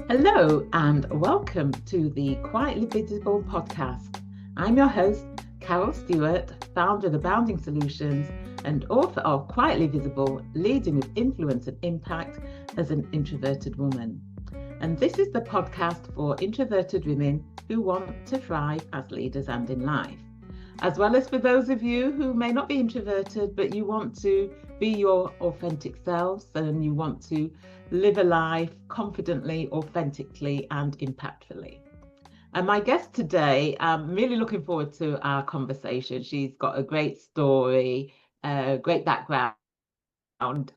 Hello and welcome to the Quietly Visible podcast. I'm your host, Carol Stewart, founder of Abounding Solutions and author of Quietly Visible, Leading with Influence and Impact as an Introverted Woman. And this is the podcast for introverted women who want to thrive as leaders and in life, as well as for those of you who may not be introverted, but you want to be your authentic selves and you want to live a life confidently, authentically, and impactfully. And my guest today, I'm really looking forward to our conversation. She's got a great story, great background,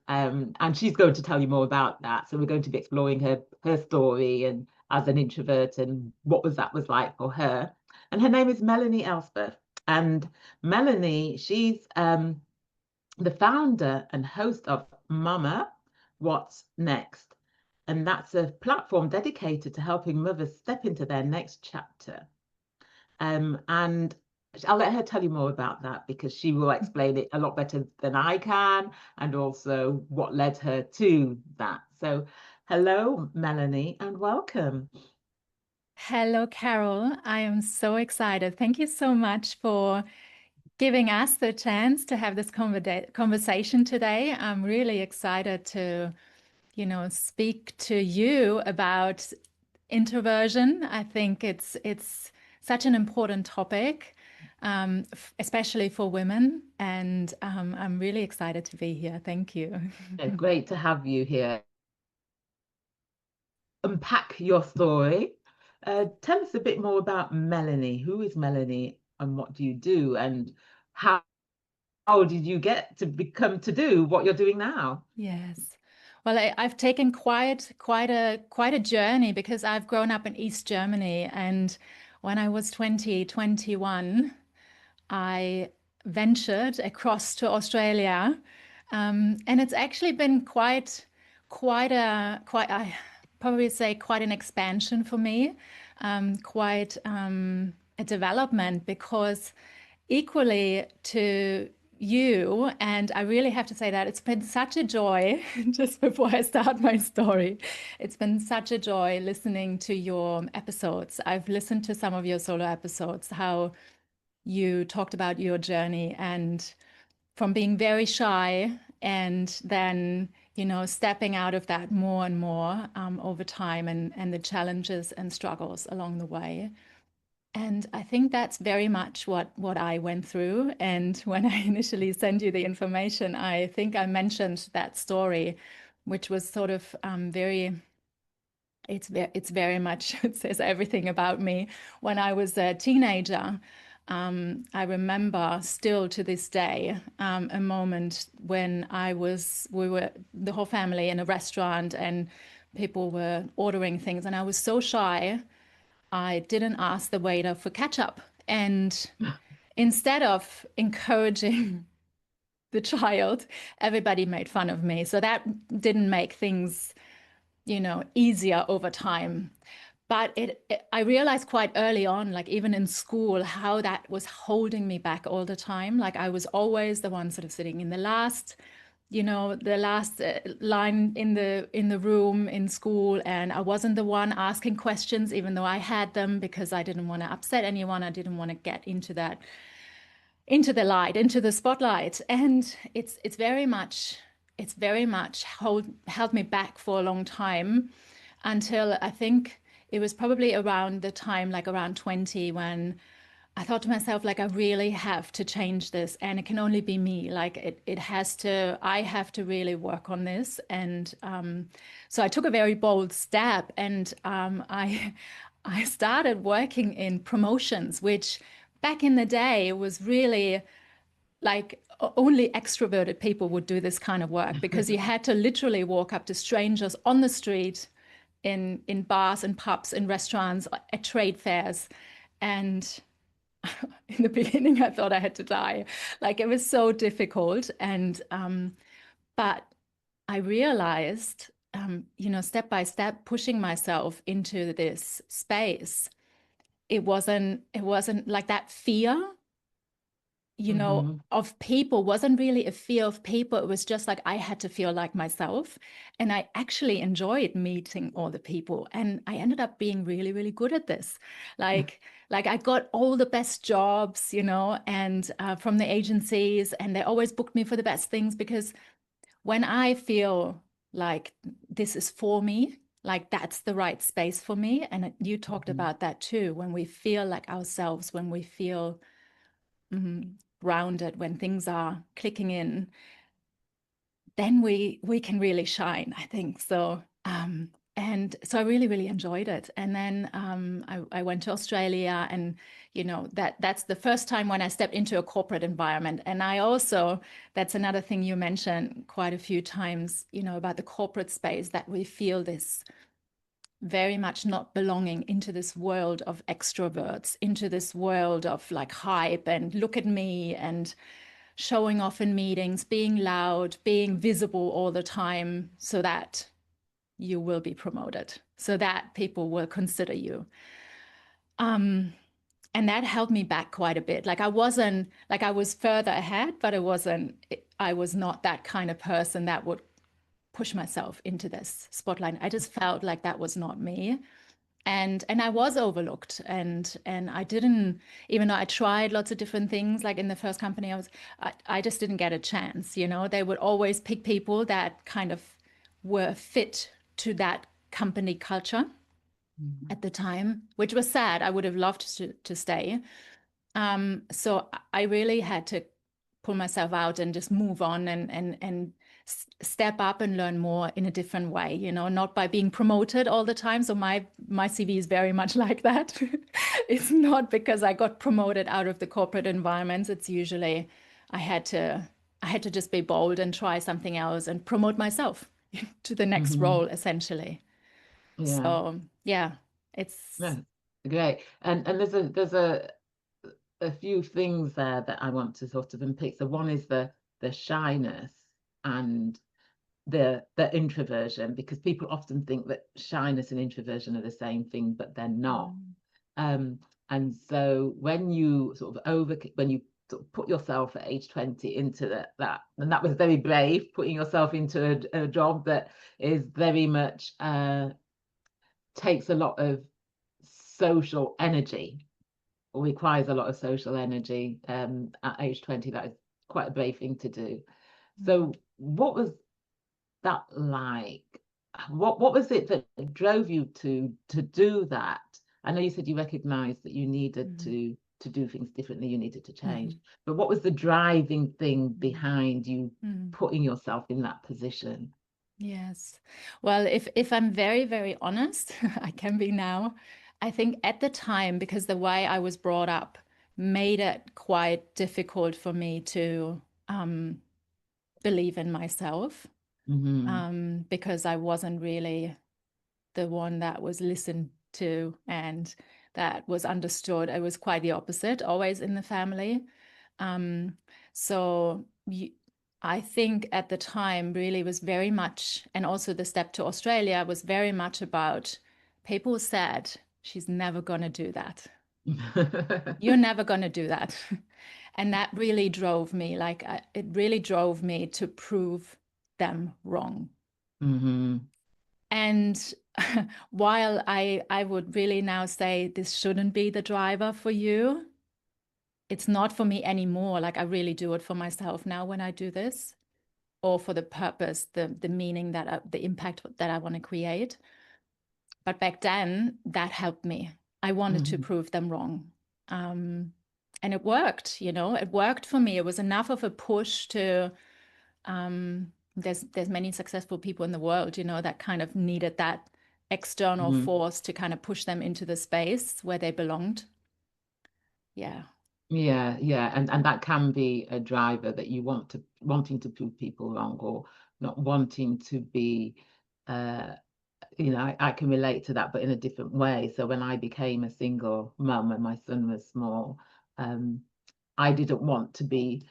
and she's going to tell you more about that. So we're going to be exploring her story and as an introvert and what was like for her. And her name is Melanie Elsbeth. And Melanie, she's the founder and host of Mama, What's Next? And that's a platform dedicated to helping mothers step into their next chapter. And I'll let her tell you more about that because she will explain it a lot better than I can, and also what led her to that. So, hello, Melanie, and welcome. Hello, Carol. I am so excited. Thank you so much for giving us the chance to have this conversation today. I'm really excited to, speak to you about introversion. I think it's such an important topic, especially for women, and I'm really excited to be here. Thank you. Great to have you here. Unpack your story. Tell us a bit more about Melanie. Who is Melanie and what do you do? And how did you get to become to do what you're doing now? Yes. Well, I've taken quite a journey because I've grown up in East Germany, and when I was 21, I ventured across to Australia, and it's actually been I probably say quite an expansion for me, quite a development because equally to you, and I really have to say that it's been such a joy, just before I start my story, it's been such a joy listening to your episodes. I've listened to some of your solo episodes, how you talked about your journey and from being very shy and then, stepping out of that more and more over time and the challenges and struggles along the way. And I think that's very much what I went through. And when I initially sent you the information, I think I mentioned that story, which was sort of it's very much, it says everything about me. When I was a teenager, I remember still to this day a moment when we were the whole family in a restaurant and people were ordering things, and I was so shy I didn't ask the waiter for ketchup. And instead of encouraging the child, everybody made fun of me. So that didn't make things, easier over time. But I realized quite early on, like even in school, how that was holding me back all the time. Like I was always the one sort of sitting in the last line in the room in school, and I wasn't the one asking questions even though I had them, because I didn't want to upset anyone. I didn't want to get into the spotlight, and it's very much held me back for a long time, until I think it was probably around the time, like around 20, when I thought to myself, like, I really have to change this, and it can only be me. Like, I have to really work on this. And so I took a very bold step, and I started working in promotions, which back in the day was really like only extroverted people would do this kind of work, because you had to literally walk up to strangers on the street, in bars and pubs, in restaurants, at trade fairs, and in the beginning, I thought I had to die. Like it was so difficult. And, but I realized, step by step, pushing myself into this space, it wasn't like that fear, you know, of people wasn't really a fear of people. It was just like I had to feel like myself. And I actually enjoyed meeting all the people. And I ended up being really, really good at this. Like I got all the best jobs, you know, and from the agencies, and they always booked me for the best things, because when I feel like this is for me, like that's the right space for me. And you talked about that too, when we feel like ourselves, when we feel grounded, when things are clicking in, then we can really shine, I think. So and so I really, really enjoyed it. And then I went to Australia, and you know, that's the first time when I stepped into a corporate environment. And I also, that's another thing you mentioned quite a few times, you know, about the corporate space, that we feel this very much not belonging into this world of extroverts, into this world of like hype and look at me and showing off in meetings, being loud, being visible all the time, so that you will be promoted, so that people will consider you. And that held me back quite a bit. Like I wasn't, like I was further ahead, but I was not that kind of person that would push myself into this spotlight. I just felt like that was not me. And I was overlooked, and I didn't, even though I tried lots of different things, like in the first company I just didn't get a chance, you know. They would always pick people that kind of were fit to that company culture at the time, which was sad. I would have loved to stay. So I really had to pull myself out and just move on and step up and learn more in a different way, you know, not by being promoted all the time. So my CV is very much like that. It's not because I got promoted out of the corporate environments. It's usually I had to just be bold and try something else and promote myself to the next role, essentially. Yeah. So yeah, it's great. And there's a few things there that I want to sort of unpick. So one is the shyness and the introversion, because people often think that shyness and introversion are the same thing, but they're not. And so when you sort of put yourself at age 20 into that, and that was very brave, putting yourself into a job that is very much takes a lot of social energy, or requires a lot of social energy at age 20. That is quite a brave thing to do. So what was that like? What was it that drove you to do that? I know you said you recognized that you needed to do things differently, you needed to change, but what was the driving thing behind you putting yourself in that position? Yes. Well, if I'm very, very honest, I can be now. I think at the time, because the way I was brought up made it quite difficult for me to believe in myself, because I wasn't really the one that was listened to and that was understood. I was quite the opposite, always in the family. So I think at the time really was very much, and also the step to Australia was very much about, people said, she's never going to do that. You're never going to do that. And that really drove me, like it really drove me to prove them wrong. And while I would really now say this shouldn't be the driver for you, it's not for me anymore. Like I really do it for myself now when I do this, or for the purpose, the meaning that the impact that I want to create. But back then that helped me. I wanted to prove them wrong. And it worked, you know, it worked for me. It was enough of a push to, there's many successful people in the world, you know, that kind of needed that external force to kind of push them into the space where they belonged. Yeah. Yeah, and that can be a driver, that you wanting to prove people wrong, or not wanting to be you know, I can relate to that, but in a different way. So when I became a single mum and my son was small, I didn't want to be,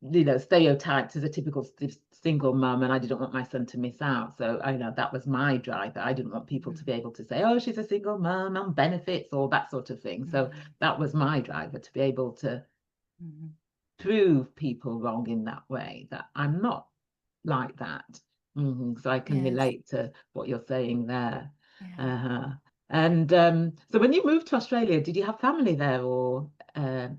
you know, stereotyped as a typical single mum, and I didn't want my son to miss out. So I know that was my drive, that I didn't want people to be able to say, oh, she's a single mum on benefits or that sort of thing. So that was my driver, to be able to prove people wrong in that way, that I'm not like that. So I can Yes. relate to what you're saying there. Yeah. Uh-huh. And so when you moved to Australia, did you have family there, or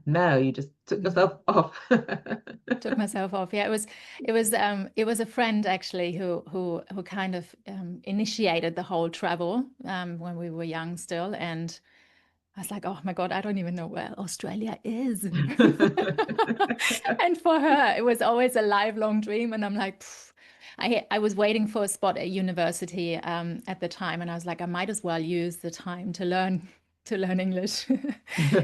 no, you just took yourself off? Took myself off. Yeah, it was a friend actually who kind of initiated the whole travel when we were young still, and I was like, oh my God, I don't even know where Australia is. And for her, it was always a lifelong dream. And I'm like, pff. I was waiting for a spot at university at the time, and I was like, I might as well use the time to learn English.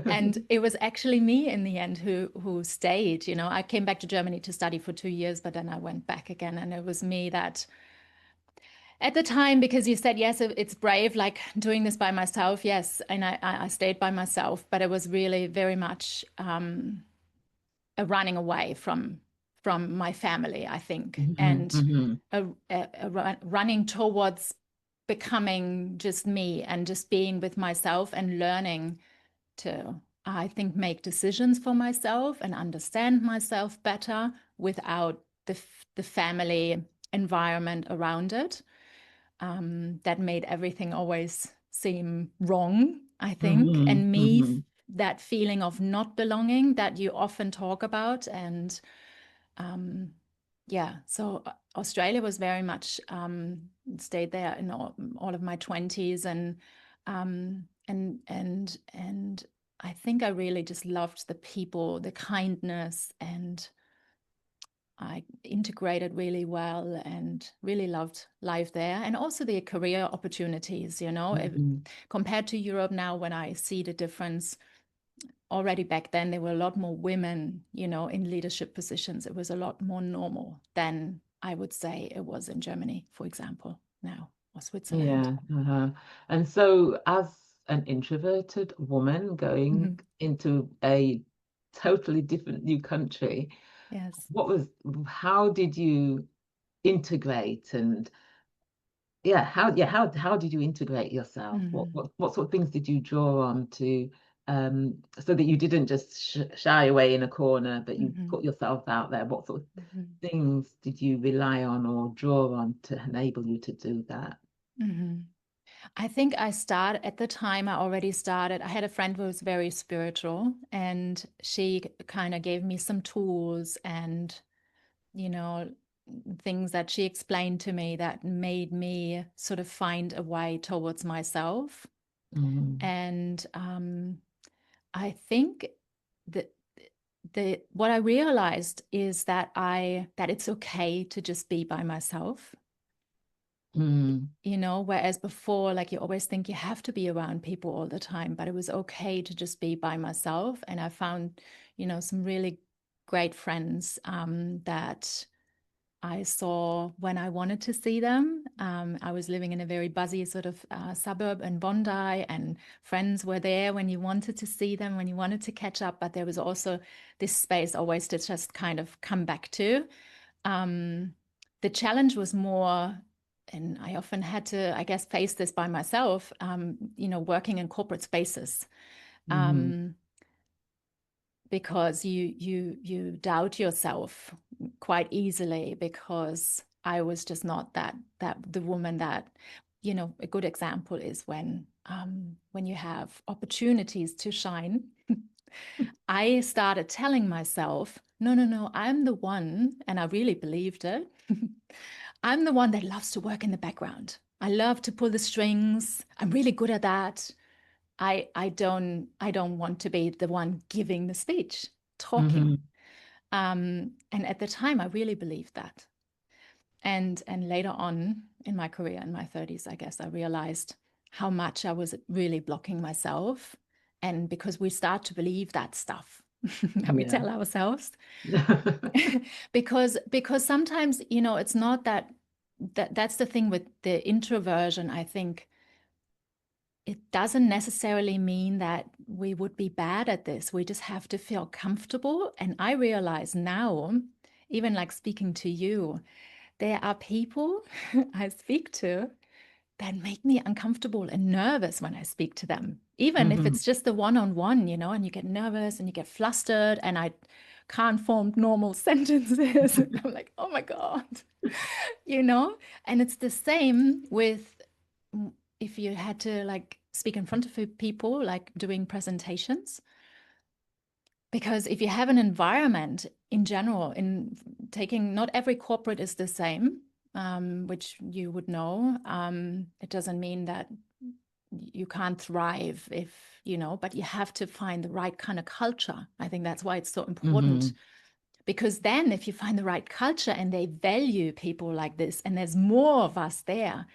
And it was actually me in the end who stayed. You know, I came back to Germany to study for 2 years, but then I went back again, and it was me that at the time, because you said, yes, it's brave, like doing this by myself. Yes. And I stayed by myself, but it was really very much a running away from my family, I think, and running towards becoming just me and just being with myself and learning to, I think, make decisions for myself and understand myself better without the family environment around it. That made everything always seem wrong, I think. And me, that feeling of not belonging that you often talk about. And yeah, so Australia was very much stayed there in all of my 20s, and I think I really just loved the people, the kindness, and I integrated really well and really loved life there, and also the career opportunities, you know, compared to Europe now, when I see the difference. Already back then, there were a lot more women, you know, in leadership positions. It was a lot more normal than I would say it was in Germany, for example, now, or Switzerland. Yeah. And so, as an introverted woman going into a totally different new country, Yes. how did you integrate? And how did you integrate yourself? What sort of things did you draw on to, so that you didn't just shy away in a corner, but you put yourself out there? What sort of things did you rely on or draw on to enable you to do that? I think I started at the time. I already started. I had a friend who was very spiritual, and she kind of gave me some tools and, you know, things that she explained to me that made me sort of find a way towards myself. And I think that what I realized is that it's okay to just be by myself. You know, whereas before, like, you always think you have to be around people all the time, but it was okay to just be by myself. And I found, you know, some really great friends that I saw when I wanted to see them. I was living in a very buzzy sort of suburb in Bondi, and friends were there when you wanted to see them, when you wanted to catch up. But there was also this space always to just kind of come back to. The challenge was more, and I often had to, I guess, face this by myself, you know, working in corporate spaces. Because you doubt yourself quite easily, because I was just not that the woman that, you know, a good example is when you have opportunities to shine. I started telling myself, no, I'm the one, and I really believed it. I'm the one that loves to work in the background. I love to pull the strings. I'm really good at that. I don't want to be the one giving the speech, talking. And at the time, I really believed that. And later on in my career, in my 30s, I guess, I realized how much I was really blocking myself. And because we start to believe that stuff that we tell ourselves, because sometimes, you know, it's not that's the thing with the introversion, I think. It doesn't necessarily mean that we would be bad at this. We just have to feel comfortable. And I realize now, even like speaking to you, there are people I speak to that make me uncomfortable and nervous when I speak to them. Even if it's just the one-on-one, you know, and you get nervous and you get flustered. And I can't form normal sentences. I'm like, oh my God, you know? And it's the same with if you had to like speak in front of people, like doing presentations. Because if you have an environment in general, in taking, not every corporate is the same, which you would know. It doesn't mean that you can't thrive if, you know, but you have to find the right kind of culture. I think that's why it's so important. Because then if you find the right culture and they value people like this, and there's more of us there,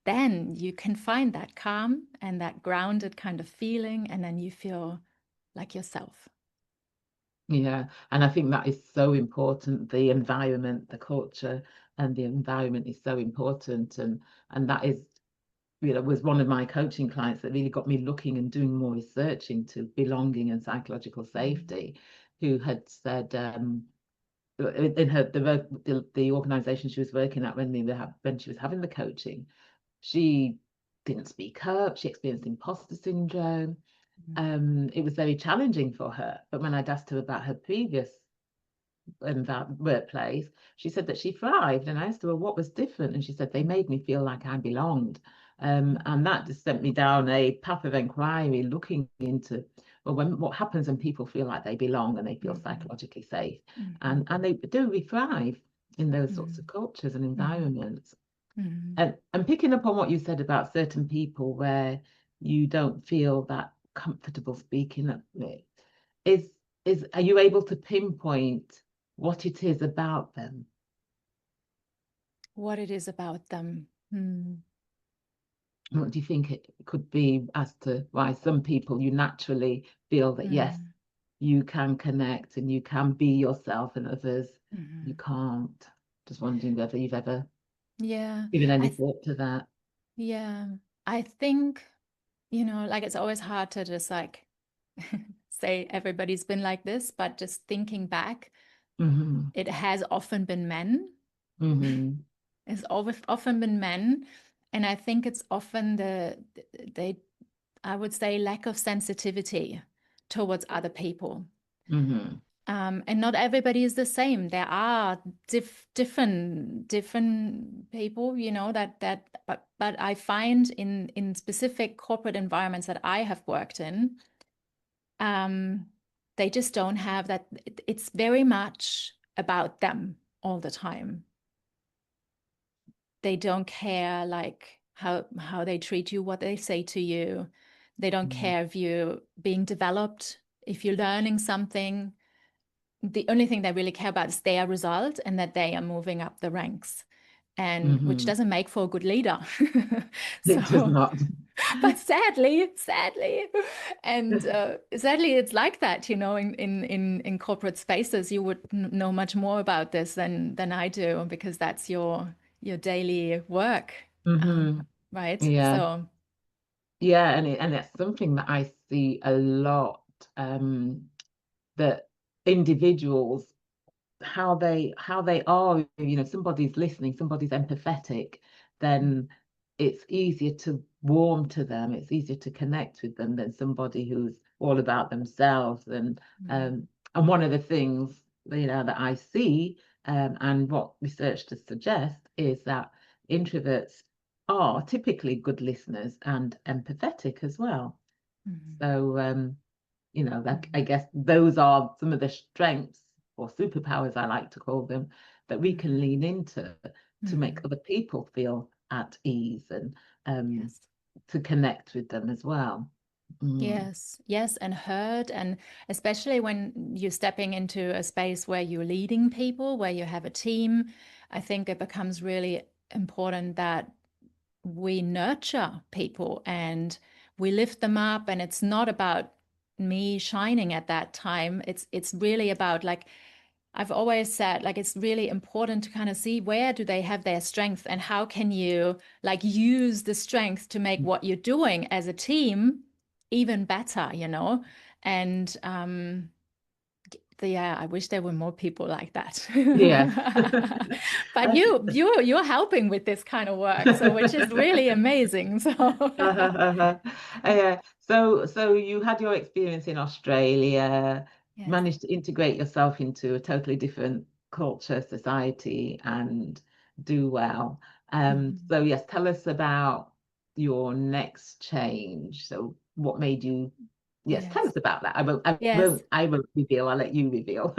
then you can find that calm and that grounded kind of feeling, and then you feel like yourself. Yeah, and I think that is so important. The environment, the culture, and the environment is so important, and that is, was one of my coaching clients that really got me looking and doing more research into belonging and psychological safety, who had said in her the organization she was working at when she was having the coaching, she didn't speak up. She experienced imposter syndrome. It was very challenging for her. But when I'd asked her about her previous workplace, she said that she thrived. And I asked her, well, what was different? And she said, they made me feel like I belonged. And that just sent me down a path of inquiry, looking into, well, what happens when people feel like they belong and they feel psychologically safe. And they do, we thrive in those sorts of cultures and environments. And picking up on what you said about certain people where you don't feel that comfortable speaking up with, are you able to pinpoint what it is about them? What it is about them. What do you think it could be as to why some people you naturally feel that, yes, you can connect and you can be yourself, and others you can't? Just wondering whether you've ever given any thought to that. Yeah, I think, you know, like it's always hard to just like say everybody's been like this, but just thinking back, it has often been men. It's often been men. And I think it's often I would say, lack of sensitivity towards other people. And not everybody is the same. There are different people, you know, but I find in specific corporate environments that I have worked in, they just don't have that. It's very much about them all the time. They don't care like how they treat you, what they say to you. They don't care if you're being developed, if you're learning something. The only thing they really care about is their result and that they are moving up the ranks, and which doesn't make for a good leader. It does not. But sadly, and sadly, it's like that, you know, in corporate spaces. You would know much more about this than I do, because that's your daily work, right? Yeah. So yeah, and it's something that I see a lot, that individuals, how they are, you know, somebody's listening, somebody's empathetic, then it's easier to warm to them, it's easier to connect with them than somebody who's all about themselves. And one of the things, you know, that I see, and what research does suggest, is that introverts are typically good listeners and empathetic as well. So you know, that I guess those are some of the strengths or superpowers, I like to call them, that we can lean into to make other people feel at ease, and to connect with them as well. Yes, and heard, and especially when you're stepping into a space where you're leading people, where you have a team, I think it becomes really important that we nurture people and we lift them up. And it's not about me shining at that time. It's really about, like I've always said, like it's really important to kind of see where do they have their strength, and how can you like use the strength to make what you're doing as a team even better, you know? And yeah, I wish there were more people like that. Yeah. But you're helping with this kind of work, so which is really amazing. So Yeah. So you had your experience in Australia. Yes. managed to integrate yourself into a totally different culture, society, and do well. So yes, tell us about your next change. So what made you, yes, tell Yes. us about that. Yes. I won't reveal, I'll let you reveal.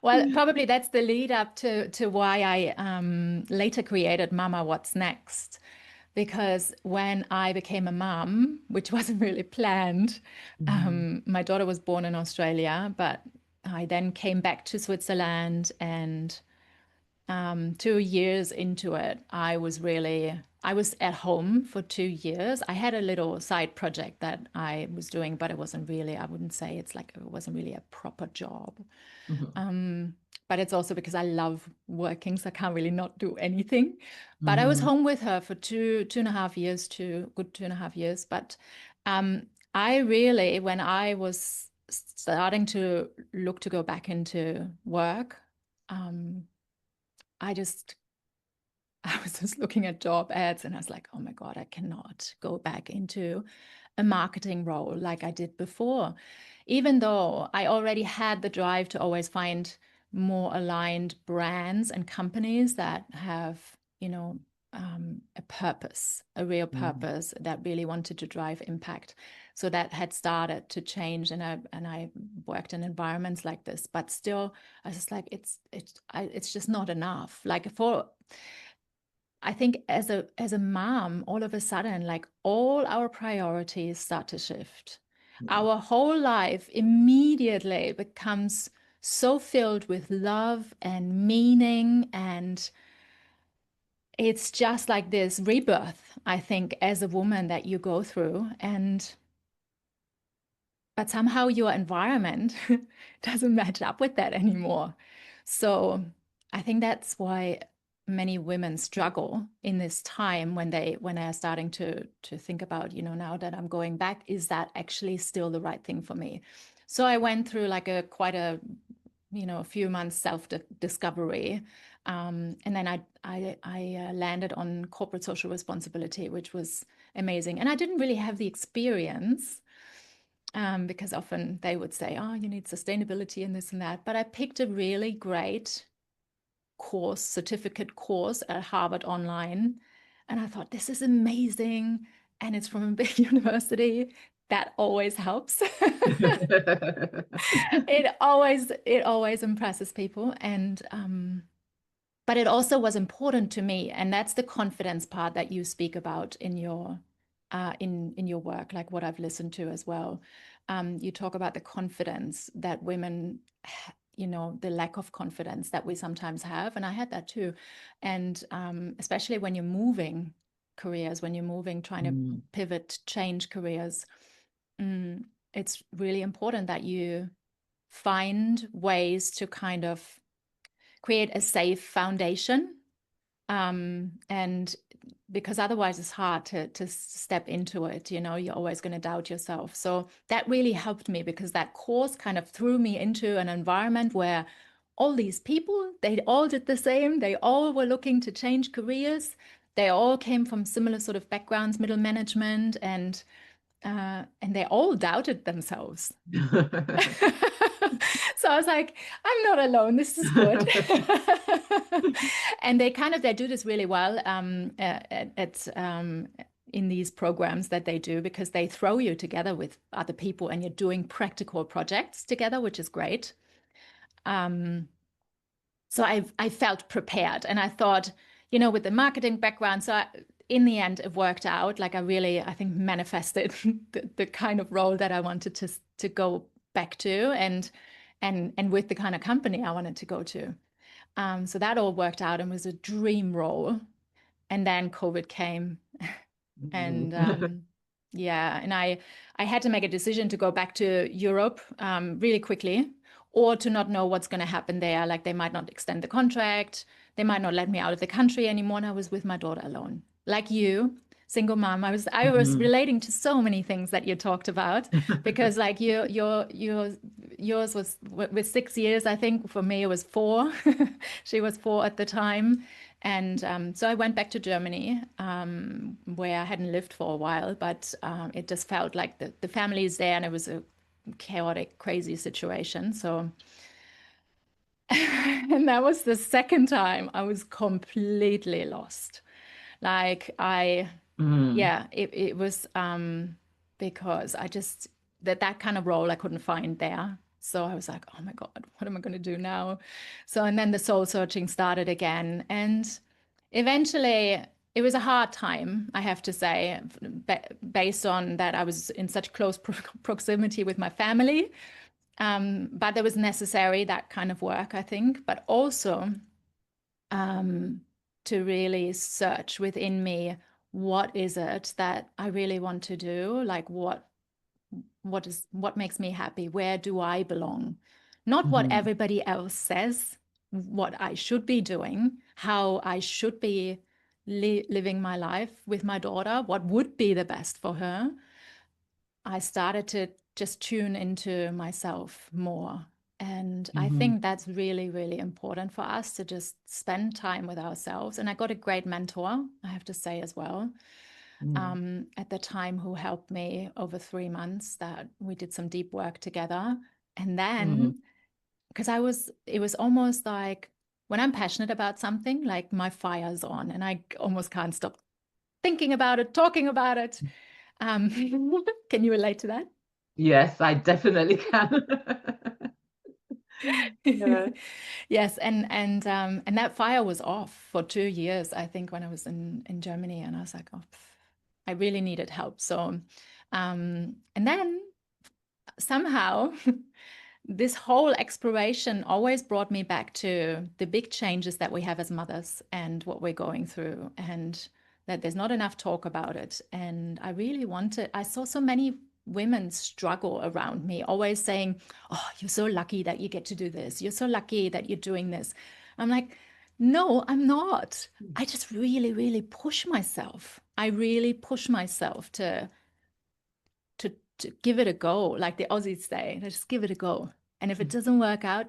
Well, probably that's the lead up to why I later created Mama What's Next. Because when I became a mom, which wasn't really planned, my daughter was born in Australia, but I then came back to Switzerland, and 2 years into it, I was at home for 2 years. I had a little side project that I was doing, but it wasn't really, I wouldn't say it's like, it wasn't really a proper job. But it's also because I love working, so I can't really not do anything. But I was home with her for two and a half years, good 2.5 years. But I really, when I was starting to look to go back into work, I was just looking at job ads and I was like, oh my God, I cannot go back into a marketing role like I did before. Even though I already had the drive to always find more aligned brands and companies that have, a purpose, a real purpose that really wanted to drive impact. So that had started to change, and I worked in environments like this, but still, I was just like, it's just not enough. I think as a mom, all of a sudden, like all our priorities start to shift. Our whole life immediately becomes so filled with love and meaning, and it's just like this rebirth, I think, as a woman that you go through. But somehow your environment doesn't match up with that anymore. So I think that's why many women struggle in this time when they are starting to think about, now that I'm going back, is that actually still the right thing for me? So I went through like a few months self-discovery, and then I landed on corporate social responsibility, which was amazing. And I didn't really have the experience, because often they would say, oh, you need sustainability and this and that. But I picked a really great certificate course at Harvard online. And I thought, this is amazing. And it's from a big university. That always helps. It always impresses people. But it also was important to me. And that's the confidence part that you speak about in your work, like what I've listened to as well. You talk about the confidence that women, the lack of confidence that we sometimes have. And I had that too. And especially when you're moving careers, trying to pivot, change careers, it's really important that you find ways to kind of create a safe foundation. And because otherwise it's hard to step into it, you're always going to doubt yourself. So that really helped me, because that course kind of threw me into an environment where all these people, they all did the same. They all were looking to change careers. They all came from similar sort of backgrounds, middle management, and they all doubted themselves. So I was like, I'm not alone. This is good. And they do this really well in these programs that they do, because they throw you together with other people and you're doing practical projects together, which is great. So I felt prepared, and I thought, with the marketing background, in the end, it worked out. Like I think manifested the kind of role that I wanted to go back to, and with the kind of company I wanted to go to. So that all worked out and was a dream role. And then COVID came, and and I had to make a decision to go back to Europe really quickly, or to not know what's going to happen there. Like they might not extend the contract, they might not let me out of the country anymore. And I was with my daughter alone, like you, single mom. I was relating to so many things that you talked about, because like yours was with 6 years, I think. For me, it was 4. She was 4 at the time. And so I went back to Germany, where I hadn't lived for a while, but it just felt like the family is there, and it was a chaotic, crazy situation. So, and that was the second time I was completely lost. Like it was because I just that kind of role I couldn't find there. So I was like, oh my God, what am I going to do now? So, and then the soul searching started again. And eventually it was a hard time, I have to say, based on that I was in such close proximity with my family. But it was necessary, that kind of work, I think, but also to really search within me, what is it that I really want to do? Like what makes me happy? Where do I belong? Not what everybody else says, what I should be doing, how I should be living my life with my daughter, what would be the best for her. I started to just tune into myself more. And I think that's really, really important for us to just spend time with ourselves. And I got a great mentor, I have to say as well, at the time, who helped me over 3 months, that we did some deep work together. And then, because it was almost like when I'm passionate about something, like my fire's on and I almost can't stop thinking about it, talking about it. Can you relate to that? Yes, I definitely can. Yeah. Yes, and that fire was off for 2 years, I think, when I was in Germany, and I was like, oh, I really needed help. So, and then somehow this whole exploration always brought me back to the big changes that we have as mothers and what we're going through, and that there's not enough talk about it. And I saw so many women struggle around me, always saying, oh, you're so lucky that you get to do this. You're so lucky that you're doing this. I'm like, no, I'm not. I just really, really push myself. I really push myself to give it a go, like the Aussies say, just give it a go. And if it doesn't work out,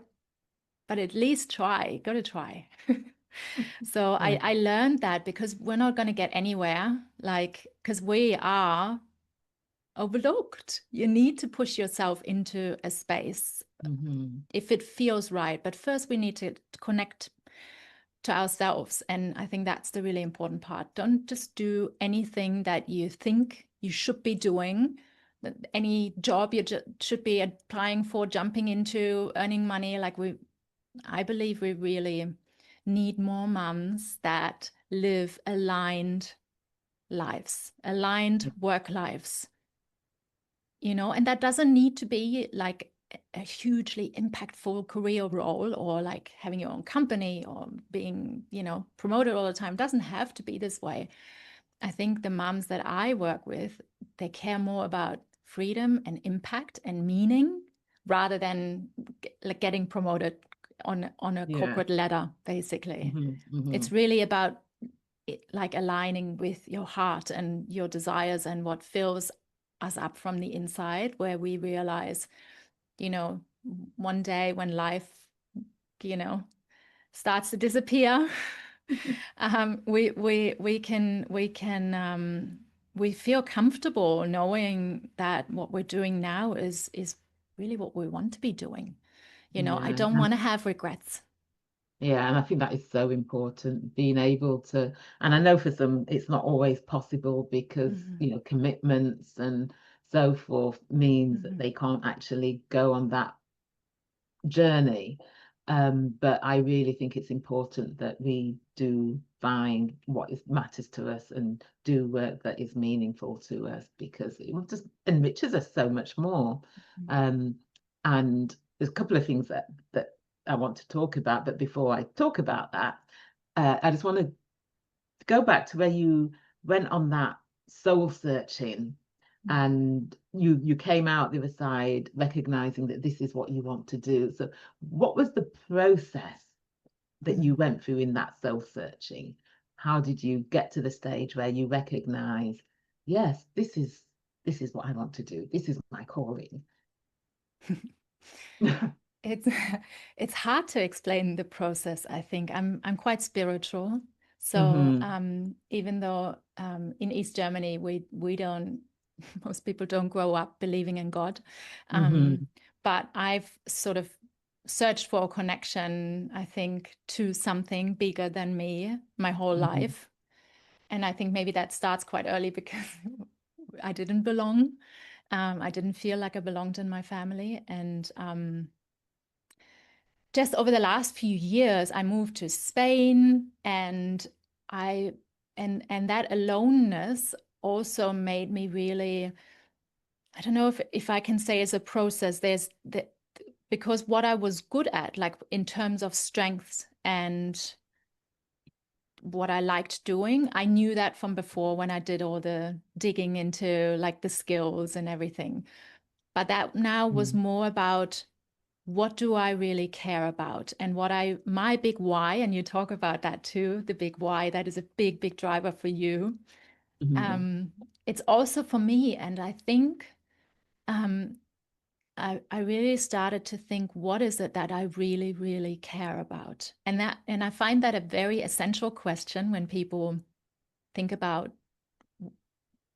but at least try, got to try. So Yeah. I learned that because we're not going to get anywhere, like, because we are overlooked. You need to push yourself into a space if it feels right. But first we need to connect to ourselves. And I think that's the really important part. Don't just do anything that you think you should be doing, any job you should be applying for, jumping into, earning money. I believe we really need more mums that live aligned lives, aligned work lives, and that doesn't need to be like a hugely impactful career role, or like having your own company, or being, promoted all the time. It doesn't have to be this way. I think the moms that I work with, they care more about freedom and impact and meaning, rather than like getting promoted on a corporate ladder, basically. It's really about like aligning with your heart and your desires and what fills us up from the inside, where we realize, one day when life, starts to disappear, we feel comfortable knowing that what we're doing now is really what we want to be doing. I don't want to have regrets. Yeah, and I think that is so important, being able to, and I know for some it's not always possible because, commitments and so forth means that they can't actually go on that journey. But I really think it's important that we do find what matters to us and do work that is meaningful to us, because it will just enriches us so much more. And there's a couple of things that I want to talk about, but before I talk about that, I just want to go back to where you went on that soul searching, and you came out the other side recognizing that this is what you want to do. So what was the process that you went through in that soul searching? How did you get to the stage where you recognize, yes, this is what I want to do, this is my calling? It's hard to explain the process. I think I'm quite spiritual. So even though in East Germany we don't most people don't grow up believing in God. Mm-hmm. But I've sort of searched for a connection, I think, to something bigger than me my whole Mm-hmm. life. And I think maybe that starts quite early because I didn't belong. I didn't feel like I belonged in my family. And just over the last few years, I moved to Spain, and and that aloneness also made me really, I don't know if I can say it's a process. Because what I was good at, like in terms of strengths and what I liked doing, I knew that from before when I did all the digging into like the skills and everything. But that now was more about, what do I really care about? And my big why, and you talk about that too, the big why, that is a big, big driver for you. Mm-hmm. It's also for me. And I think um, I really started to think, what is it that I really, really care about? And I find that a very essential question when people think about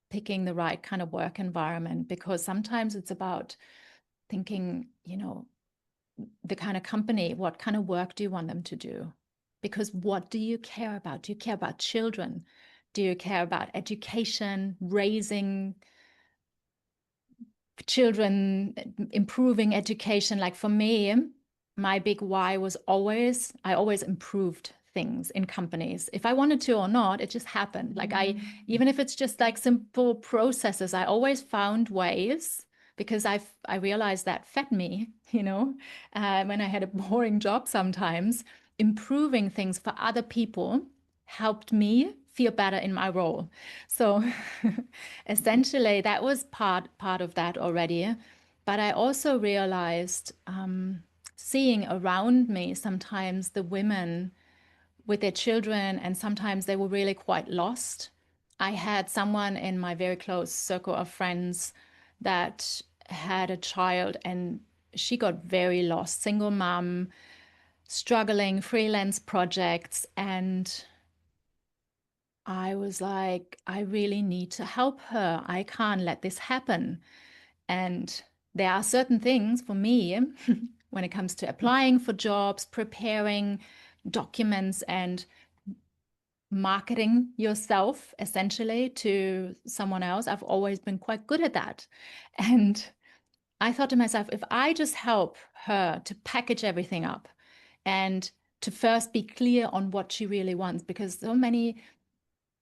picking the right kind of work environment, because sometimes it's about thinking, the kind of company, what kind of work do you want them to do? Because what do you care about? Do you care about children? Do you care about education, raising children, improving education? Like for me, my big why was I always improved things in companies. If I wanted to or not, it just happened. Like even if it's just like simple processes, I always found ways, because I realized that fed me, when I had a boring job sometimes, improving things for other people helped me feel better in my role. So essentially, that was part of that already. But I also realized, seeing around me sometimes the women with their children, and sometimes they were really quite lost. I had someone in my very close circle of friends that had a child, and she got very lost, single mom, struggling, freelance projects. And I was like, I really need to help her. I can't let this happen. And there are certain things for me when it comes to applying for jobs, preparing documents, and marketing yourself essentially to someone else. I've always been quite good at that. And I thought to myself, if I just help her to package everything up and to first be clear on what she really wants, because so many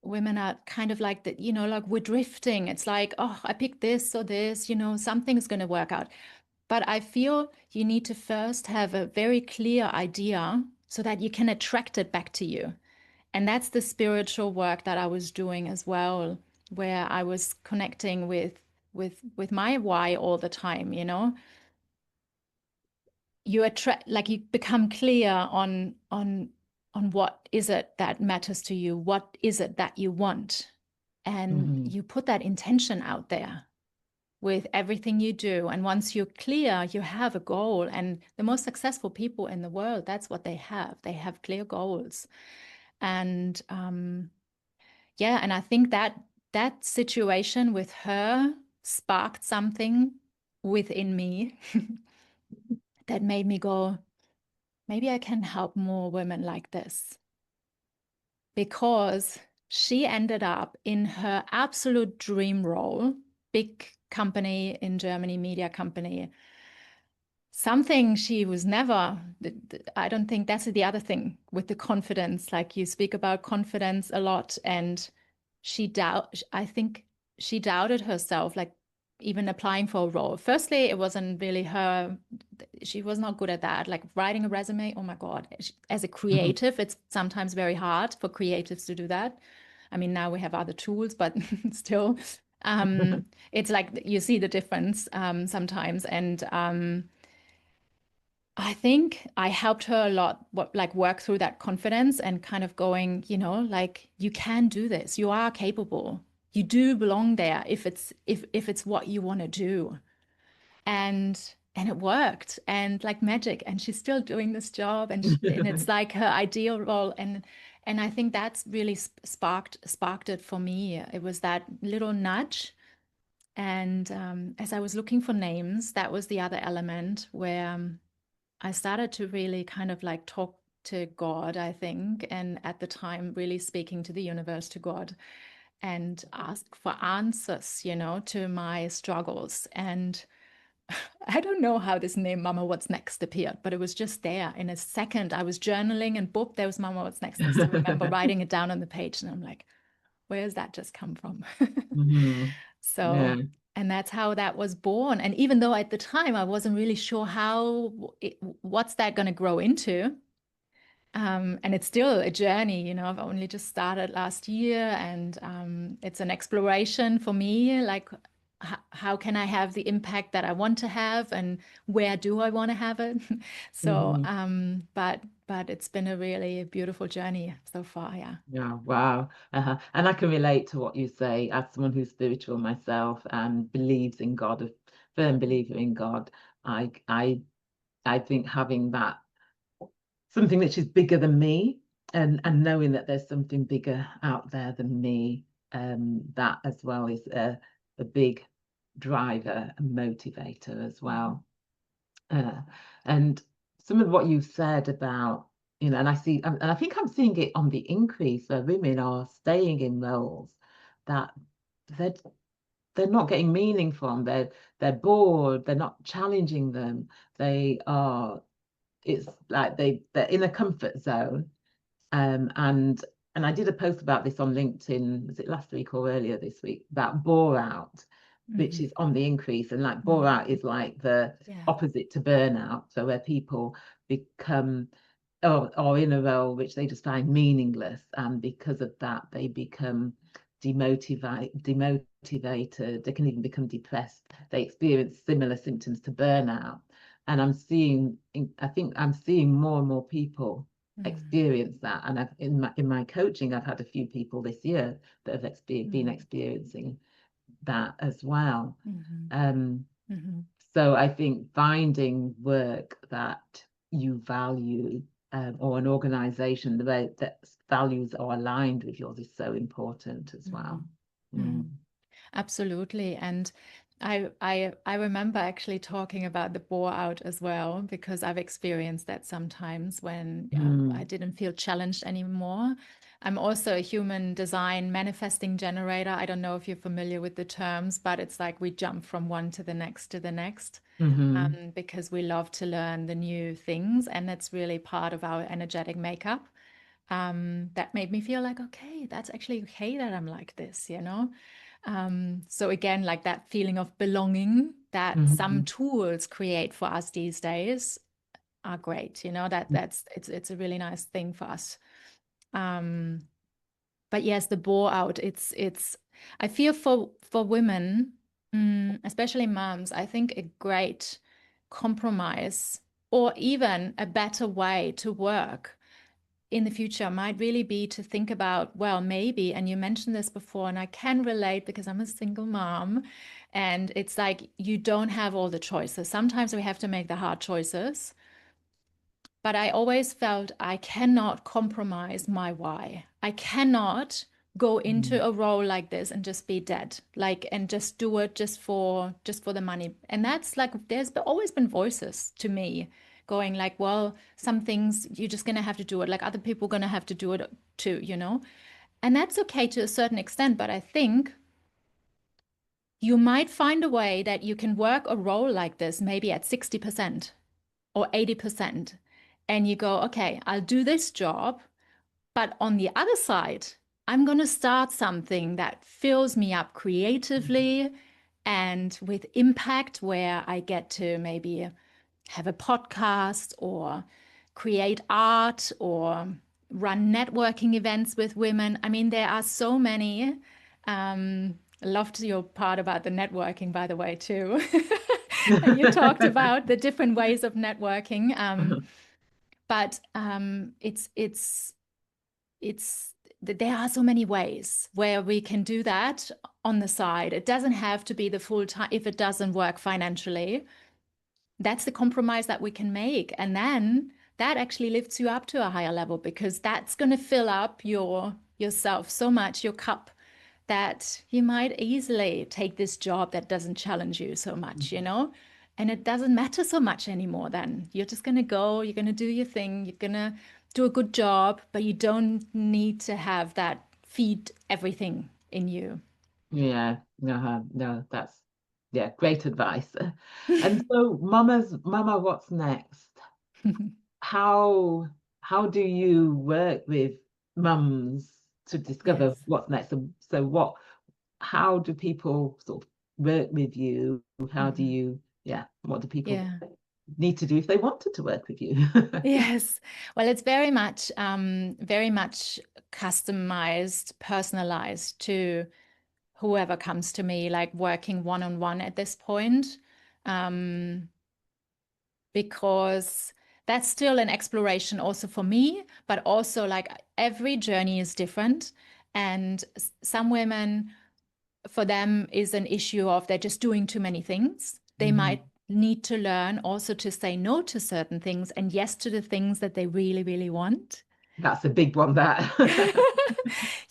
women are kind of like that, like we're drifting. It's like, oh, I picked this or this, something's going to work out. But I feel you need to first have a very clear idea so that you can attract it back to you. And that's the spiritual work that I was doing as well, where I was connecting with my why all the time. You attract, like you become clear on what is it that matters to you, what is it that you want, and Mm-hmm. you put that intention out there with everything you do. And once you're clear, you have a goal. And the most successful people in the world, that's what they have clear goals. And yeah, and I think that situation with her sparked something within me that made me go, maybe I can help more women like this. Because she ended up in her absolute dream role, big company in Germany, media company, something she was never. I don't think that's the other thing with the confidence. Like you speak about confidence a lot, and I think she doubted herself, like even applying for a role. Firstly, it wasn't really her. She was not good at that. Like writing a resume, oh my God. As a Mm-hmm. creative, it's sometimes very hard for creatives to do that. I mean, now we have other tools, but still, it's like you see the difference sometimes. And I think I helped her a lot, like work through that confidence and kind of going, like you can do this. You are capable. You do belong there if it's what you want to do. And it worked, and like magic. And she's still doing this job, and it's like her ideal role. And I think that's really sparked it for me. It was that little nudge And as I was looking for names, that was the other element where I started to really kind of like talk to God, I think, and at the time really speaking to the universe, to God, and ask for answers, you know, to my struggles. And I don't know how this name Mama What's Next appeared, but it was just there in a second. I was journaling and boop, there was Mama What's Next. I still remember writing it down on the page, and I'm like, where does that just come from? Mm-hmm. So, Yeah. and that's how that was born. And even though at the time I wasn't really sure what's that going to grow into, and it's still a journey, you know, I've only just started last year, and it's an exploration for me, like how can I have the impact that I want to have, and where do I want to have it? So, Mm-hmm. but it's been a really beautiful journey so far, yeah. Yeah, wow. And I can relate to what you say as someone who's spiritual myself and believes in God, a firm believer in God. I I I think having that something which is bigger than me, and knowing that there's something bigger out there than me, that as well is a big driver and motivator as well. Uh, and some of what you've said about, you know, and I think I'm seeing it on the increase where women are staying in roles that they're they're not getting meaning from. They're bored. They're not challenging them. They are. It's like they're in a comfort zone. And I did a post about this on LinkedIn, was it last week or earlier this week, about bore out, which Mhm. is on the increase. And like bore Mhm. out is like the Yeah. opposite to burnout. So where people become or in a role which they just find meaningless, and because of that they become demotivated. They can even become depressed. They experience similar symptoms to burnout. And I think I'm seeing more and more people Mm. experience that. And in my coaching, I've had a few people this year that have been Mm. experiencing that as well. Mhm. Um, Mhm. so I think finding work that you value, or an organization that values are aligned with yours, is so important as well. Mhm. Mm. Mhm. Absolutely. And I remember actually talking about the bore out as well, because I've experienced that sometimes when I Mm. didn't feel challenged anymore. I'm also a human design manifesting generator. I don't know if you're familiar with the terms, but it's like we jump from one to the next to the next, Hmm. because we love to learn the new things, and that's really part of our energetic makeup. That made me feel like, okay, that's actually okay that I'm like this, you know? So again, like that feeling of belonging that some Hmm. tools create for us these days are great. You know, it's a really nice thing for us. Um, but yes, the bore out, it's I feel for women, especially moms, I think a great compromise or even a better way to work in the future might really be to think about, well, maybe, and you mentioned this before, and I can relate because I'm a single mom, and it's like you don't have all the choices. Sometimes we have to make the hard choices, but I always felt I cannot compromise my why. I cannot go into a role like this and just be dead, like, and just do it just for the money. And that's like there's always been voices to me going like, well, some things you're just gonna have to do it, like other people gonna have to do it too, you know. And that's okay to a certain extent, but I think you might find a way that you can work a role like this maybe at 60% or 80%. And you go, okay, I'll do this job. But on the other side, I'm going to start something that fills me up creatively and with impact, where I get to maybe have a podcast or create art or run networking events with women. I mean, there are so many. I loved your part about the networking, by the way, too. You talked about the different ways of networking. But it's there are so many ways where we can do that on the side. It doesn't have to be the full time if it doesn't work financially. That's the compromise that we can make, and then that actually lifts you up to a higher level, because that's going to fill up yourself so much, your cup, that you might easily take this job that doesn't challenge you so much, you know? And it doesn't matter so much anymore then. You're just going to go, you're going to do your thing, you're going to do a good job, but you don't need to have that feed everything in you. Yeah, no, that's great advice. And so, Mama, what's next? How how do you work with mums to discover Yes. what's next? So how do people sort of work with you? How do Mhm. you, what do people Yeah. need to do if they wanted to work with you? Yes. Well, it's very much customized, personalized to whoever comes to me, like working one-on-one at this point, um, because that's still an exploration also for me, but also like every journey is different. And some women, for them, is an issue of they're just doing too many things. They Mhm. might need to learn also to say no to certain things and yes to the things that they really, really want. That's a big one, that.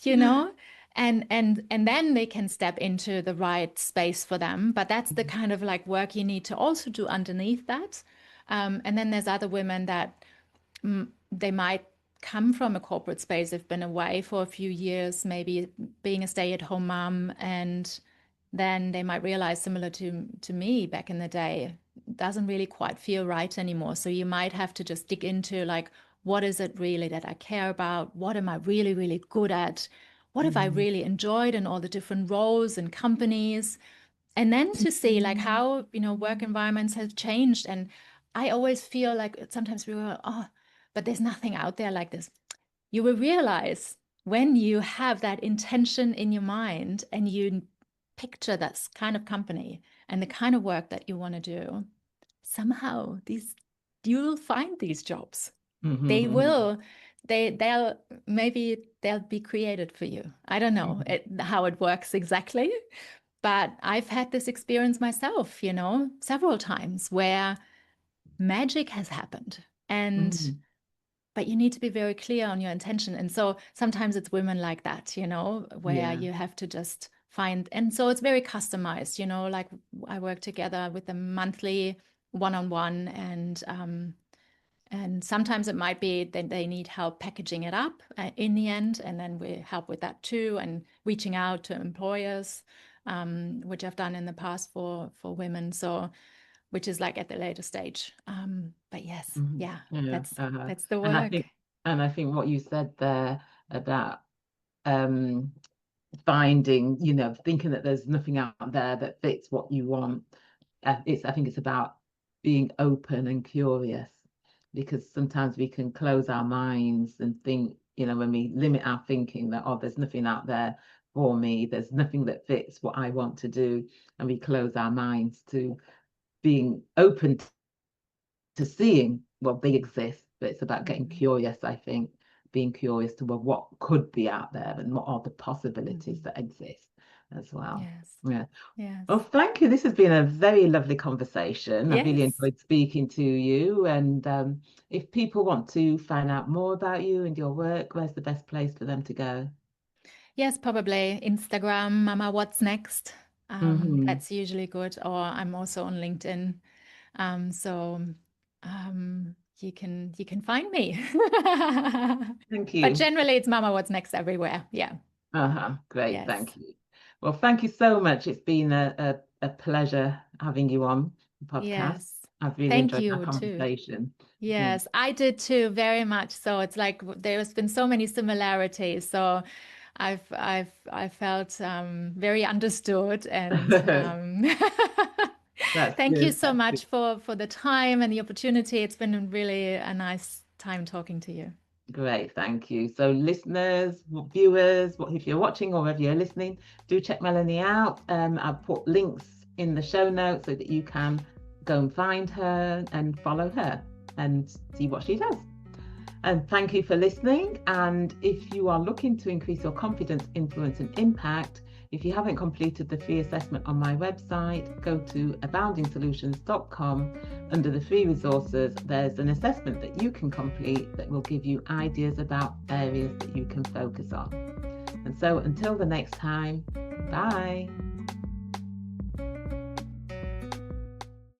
You know, and then they can step into the right space for them, but that's the kind of like work you need to also do underneath that. And then there's other women that they might come from a corporate space, they've been away for a few years, maybe being a stay-at-home mom, and then they might realize, similar to me back in the day, it doesn't really quite feel right anymore. So you might have to just dig into like, what is it really that I care about? What am I really, really good at? What have I Mhm. really enjoyed in all the different roles and companies? And then to see like how, you know, work environments have changed. And I always feel like sometimes we were, oh, but there's nothing out there like this. You will realize when you have that intention in your mind and you picture that kind of company and the kind of work that you want to do, somehow these you'll find these jobs. They Mhm. will, they'll maybe they'll be created for you. I don't know Mhm. how it works exactly, but I've had this experience myself, you know, several times where magic has happened. And Mhm. but you need to be very clear on your intention. And so sometimes it's women like that, you know, where Yeah. you have to just find, and so it's very customized, you know, like I work together with them monthly, one-on-one, and sometimes it might be that they need help packaging it up in the end, and then we help with that too, and reaching out to employers, which I've done in the past for women. So, which is like at the later stage. But yes, Mhm. yeah, Yeah. that's the And I work. think and I think what you said there about um finding, thinking that there's nothing out there that fits what you want. I think it's about being open and curious, because sometimes we can close our minds and think, when we limit our thinking that, oh, there's nothing out there for me, there's nothing that fits what I want to do, and we close our minds to being open to seeing, well, they exist, but it's about getting Mhm. curious, I think, being curious to, well, what could be out there and what are the possibilities Mhm. that exist as well. Yes. Yeah. Yes. Well, thank you. This has been a very lovely conversation. I've really Yes. enjoyed speaking to you. And if people want to find out more about you and your work, where's the best place for them to go? Yes, probably Instagram, Mama, what's next? Hmm. That's usually good. Or I'm also on LinkedIn. So you can find me. Thank But you. generally it's Mama, what's next everywhere. Yeah. Uh-huh. Great. Yes. Thank you. Well, thank you so much. It's been a pleasure having you on the podcast. Yes. I've really Thank enjoyed our you too. conversation. Yeah. Yes, I did too, very much. So it's like there's been so many similarities. So I felt very understood, and That's thank you good. so That's good. much for the time and the opportunity. It's been really a nice time talking to you. Great, thank you. So, listeners, viewers, if you're watching or if you're listening, do check Melanie out. I've put links in the show notes so that you can go and find her and follow her and see what she does. And thank you for listening. And if you are looking to increase your confidence, influence, and impact, if you haven't completed the free assessment on my website, go to aboundingsolutions.com. Under the free resources, there's an assessment that you can complete that will give you ideas about areas that you can focus on. And so until the next time, bye.